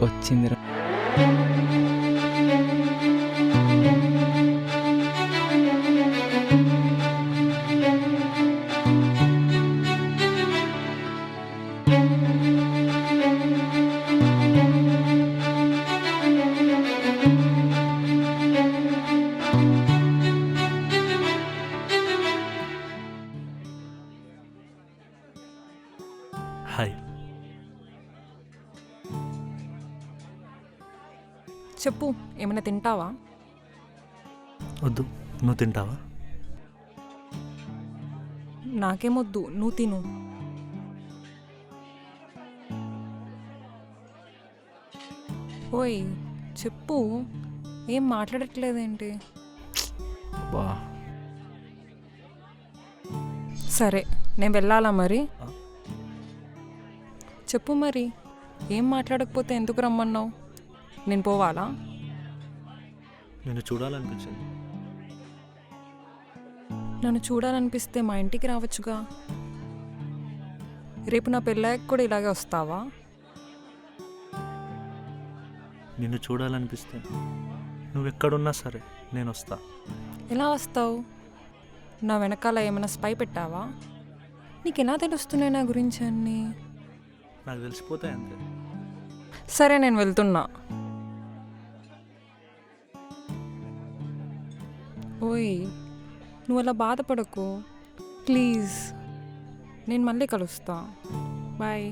వచ్చిందిరా. హాయ్. చెప్పు, ఏమైనా తింటావా? వద్దు, నువ్వు తింటావా? నాకేమొద్దు, నువ్వు తిను. ఓయ్ చెప్పు, ఏం మాట్లాడట్లేదేంటి? బా సరే, నేను వెళ్ళాలా మరి? ఆ. చెప్పు మరి, ఏం మాట్లాడకపోతే ఎందుకు రమ్మన్నావు? నేను పోవాలా? నిన్ను చూడాలనిపించింది. నన్ను చూడాలనిపిస్తే మా ఇంటికి రావచ్చుగా. రేపు నా పెళ్ళాక కూడా ఇలాగే వస్తావా? నిన్ను చూడాలనిపిస్తే నువ్వెక్కడున్నా సరే నేను వస్తా. ఎలా వస్తావు? నా వెనకాల ఏమైనా స్పై పెట్టావా? నీకెలా తెలుస్తున్నాయి నా గురించి అన్నీ? నాకు తెలిసిపోతాయి అంతే. సరే, నేను వెళ్తున్నా. ఓయ్ నువ్వు అలా బాధపడకు ప్లీజ్. నేను మళ్ళీ కలుస్తా. బాయ్.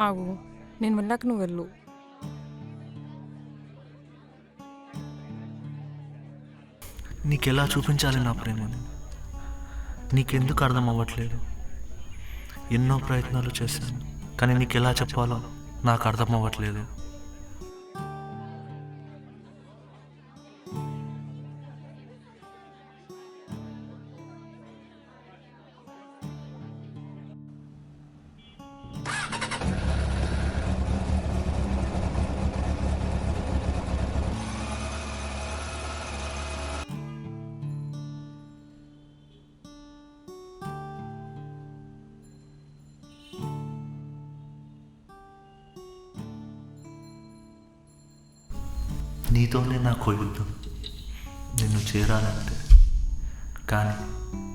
ఆగు, నేను వెళ్ళాక నువ్వు వెళ్ళు. నీకెలా చూపించాలి నా ప్రేమని? నీకెందుకు అర్థం అవ్వట్లేదు? ఎన్నో ప్రయత్నాలు చేశాను, కానీ నీకెలా చెప్పాలో నాకు అర్థం అవ్వట్లేదు. నీతోనే నాకు యుద్ధం, నిన్ను చేరాలంటే. కానీ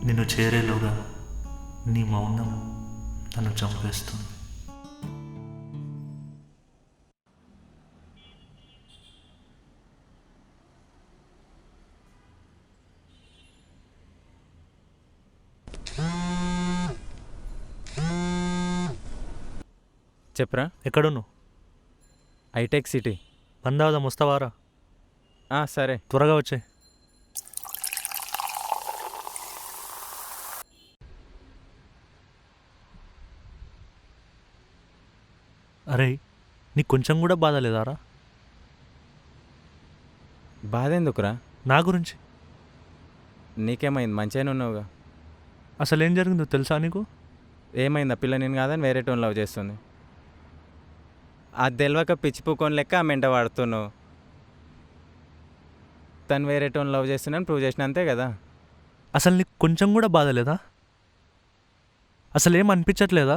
నిన్ను చేరేలోగా నీ మౌనం నన్ను చంపేస్తుంది. చెప్పరా. ఎక్కడున్నావు? హైటెక్ సిటీ. వందావదా ముస్తవారా? సరే. త్వరగా వచ్చాయి. అరే, నీకు కొంచెం కూడా బాధ లేదారా? బాధ ఎందుకురా? నా గురించి. నీకేమైంది? మంచిగానే ఉన్నావుగా. అసలు ఏం జరిగిందో తెలుసా నీకు? ఏమైంది? ఆ పిల్ల నేను కాదని వేరే టోన్ లవ్ చేస్తుంది. అది తెలియక పిచ్చిపుకొని లెక్క ఆ మెంట వాడుతున్నావు. తను వేరే టోన్ లవ్ చేస్తున్నాను ప్రూవ్ చేసిన, అంతే కదా. అసలు నీకు కొంచెం కూడా బాధ లేదా? అసలు ఏం అనిపించట్లేదా?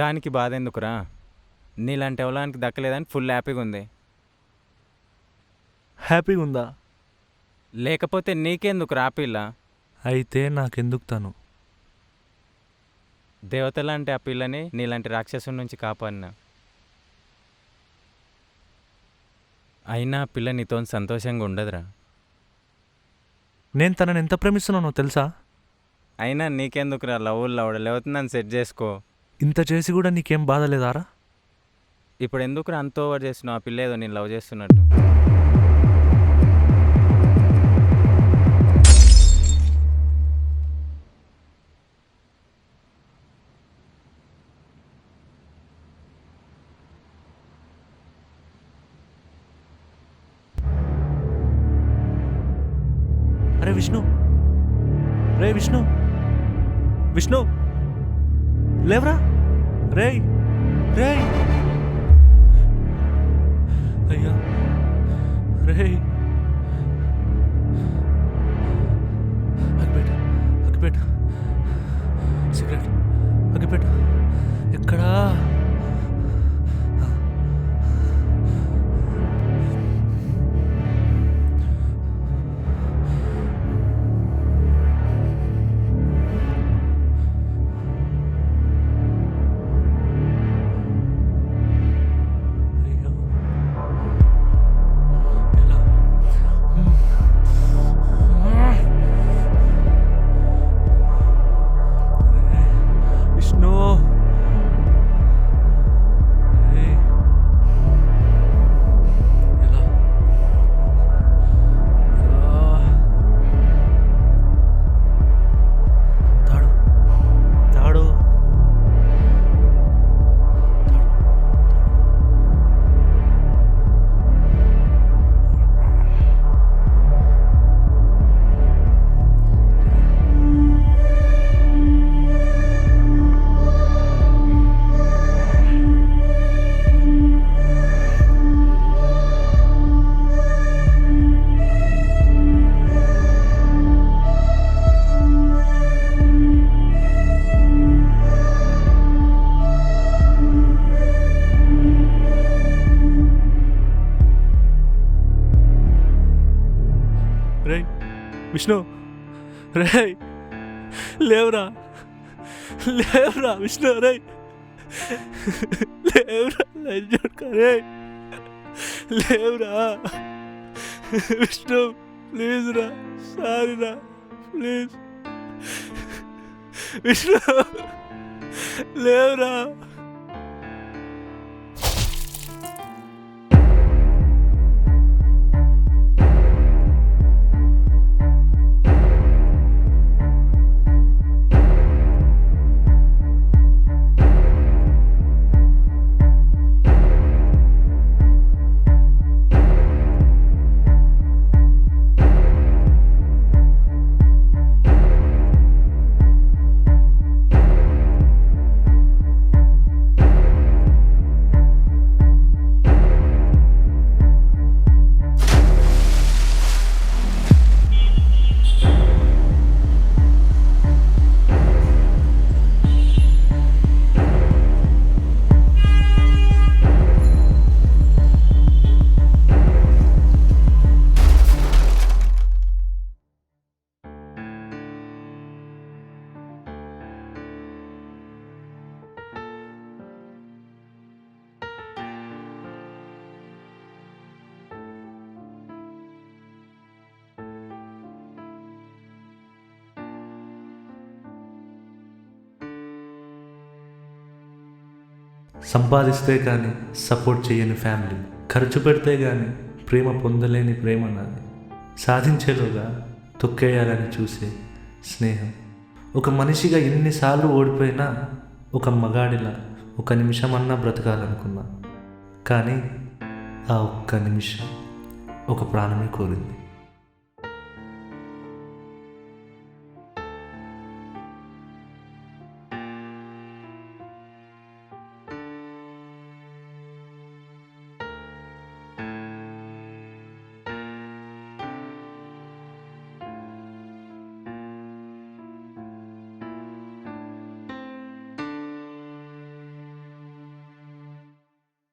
దానికి బాధ ఎందుకురా? నీలాంటి ఎవలానికి దక్కలేదని ఫుల్ హ్యాపీగా ఉంది. హ్యాపీగా ఉందా? లేకపోతే నీకెందుకు ఆ పిల్ల? అయితే నాకెందుకు తను? దేవతలాంటి ఆ పిల్లని నీలాంటి రాక్షసుల నుంచి కాపాడినా. అయినా ఆ పిల్ల నీతో సంతోషంగా ఉండదురా. నేను తనని ఎంత ప్రేమిస్తున్నానో తెలుసా? అయినా నీకెందుకురా లవ్వులు లవడ, లేకపోతే నన్ను సెట్ చేసుకో. ఇంత చేసి కూడా నీకేం బాధ లేదారా? ఇప్పుడు ఎందుకురా అంత ఓవర్ చేస్తున్నావు? ఆ పిల్ల ఏదో నేను లవ్ చేస్తున్నట్టు. అరే విష్ణు, రే విష్ణు, విష్ణు లేవరా? రే రే అయ్యా, రే అగ్గిపేట, అగ్గిపేట, సిగరెట్, అగ్గిపేట. ఎక్కడ ఎక్కడా? అయ్యో. ఎలా? విష్ణు. ఏయ్. ఎలా? తాడు తాడు రే విష్ణు. రే లేవురా లేవురా విష్ణు. రే లేవురా లంజోడ్కా. రే లేవురా విష్ణు. ప్లీజ్ రా. సారీ రా. ప్లీజ్ విష్ణు. లేవురా. సంపాదిస్తే కానీ సపోర్ట్ చేయని ఫ్యామిలీ, ఖర్చు పెడితే కానీ ప్రేమ పొందలేని ప్రేమ నాది, సాధించేలోగా తొక్కేయాలని చూసే స్నేహం. ఒక మనిషిగా ఎన్నిసార్లు ఓడిపోయినా ఒక మగాడిలా ఒక నిమిషమన్నా బ్రతకాలనుకున్నా, కానీ ఆ ఒక్క నిమిషం ఒక ప్రాణమే కోరింది.